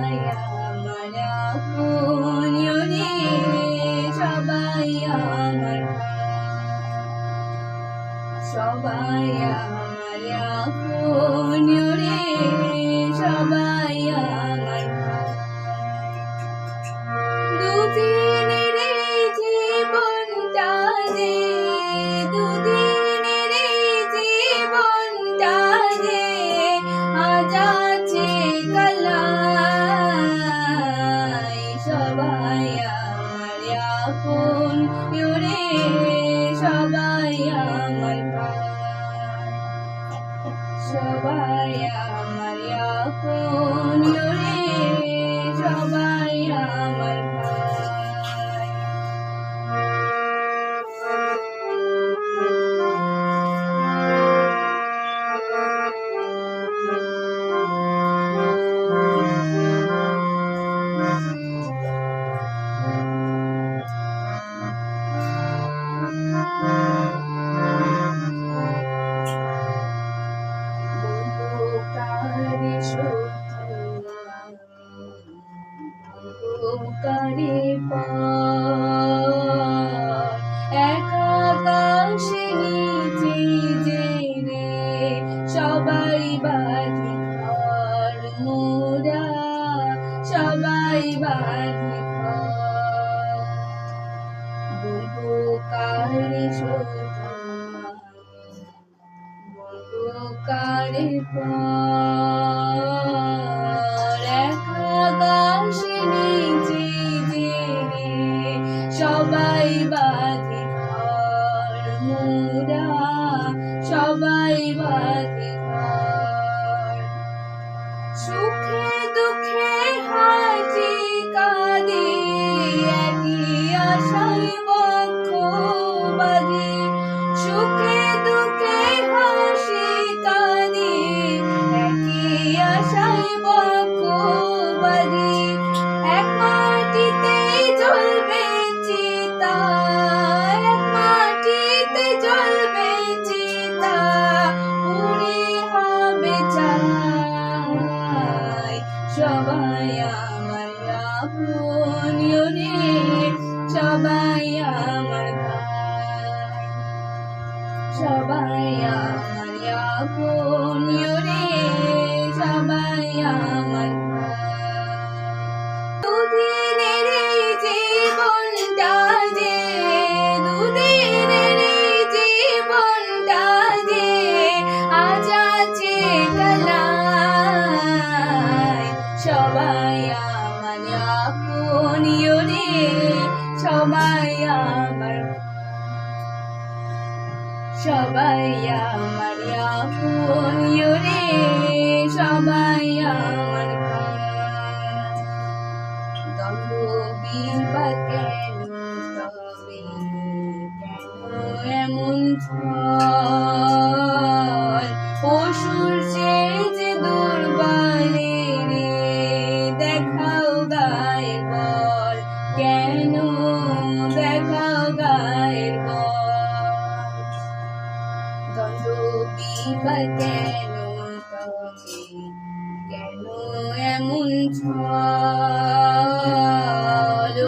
আমার আপন রে, সবাই আমার সবাই আমার আপন রে, সবাই আমার দুদিনের জীবনটা যে দুদিনের জীবনটা যে আজ আছে কালাই, সবাই আমার আপন রে, সবাই আমার সবাই আমার আপন রে, সবাই আমার কারে একা আকাশে নিচে যে রে, সবাই বাঁধি ঘর মোরা, সবাই বাঁধি ঘর, বলবো কারে বলবো কারে একা আকাশে নিচে যে রে, সবাই বাঁধি ঘর মোরা, সবাই বাঁধি ঘর, সুখে দুঃখে হাসি কাঁদে একই আশায় বক্ষ বাঁধি, সুখে দুঃখে হাসি কাঁদে একই আশায় বক্ষ বাঁধি, এক মাটিতে জ্বলবে চিতা, এক মাটিতে জ্বলবে চিতা, পুড়ে হবে ছাই, সবাই আমার আপন রে, সবাই আমার ভাই, সবাই আমার আপন রে, সবাই আমার দুদিনের জীবনটা যে দুদিনের জীবনটা যে আজ আছে কালাই, সবাই আমার আপন রে, সবাই আমার সবাই আমার আপন রে, সবাই আমার দ্বন্দ্ব বিবাদ কেন তবে কেন এমন ছল, পশুর যে দুর্বলে রে, দেখাও গায়ের বল, কেন দেখাও গায়ের বল, দ্বন্দ্ব বিবাদ কেন তবে কেন এমন ছল,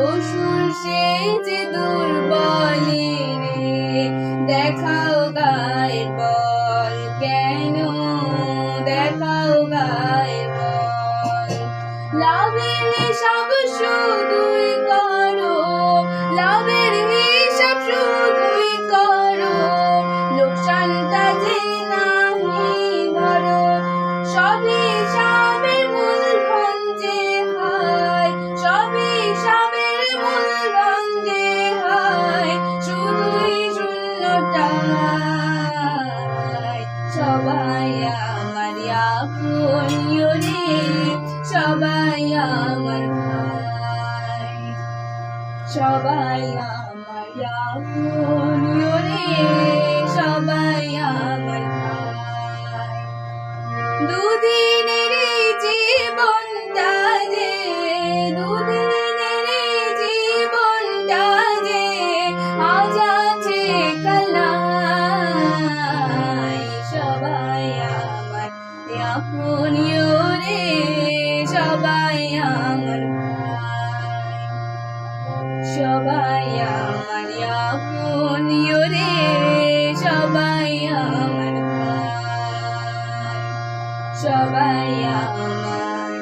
অসুর যে দুর্বলে রে, দেখাও গায়ের বল, কেন দেখাও গায়ের বল, লাভের হিসাব শুধুই করো, লাভের হিসাব শুধুই করো, লোকসানটা যে নাহি ধরো, সব হিসাবের মূলধন যে হয়, সব হিসাবের মূলধন যে হয়, শুধুই শূন্যটাই, সবাই আমার আপন রে, সবাই আমার ভাই, সবাই আমার আপন রে, সবাই আমার ভাই, দুদিনের জীবনটা যে দুদিনের জীবনটা যে আজ আছে কালাই, সবাই আমার আপন রে সবাই আমার ভাই, সবাই আমার আপন রে সবাই আমার ভাই, সবাই আমার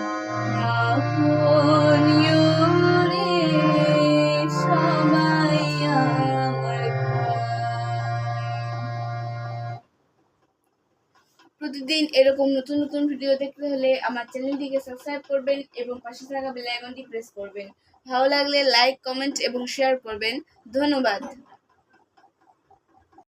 আপন রে সবাই আমার ভাই। প্রতিদিন এরকম নতুন নতুন ভিডিও দেখতে হলে আমার চ্যানেলটিকে সাবস্ক্রাইব করবেন এবং পাশে থাকা বেল আইকনটি প্রেস করবেন। ভালো লাগলে লাইক, কমেন্ট এবং শেয়ার করবেন। ধন্যবাদ।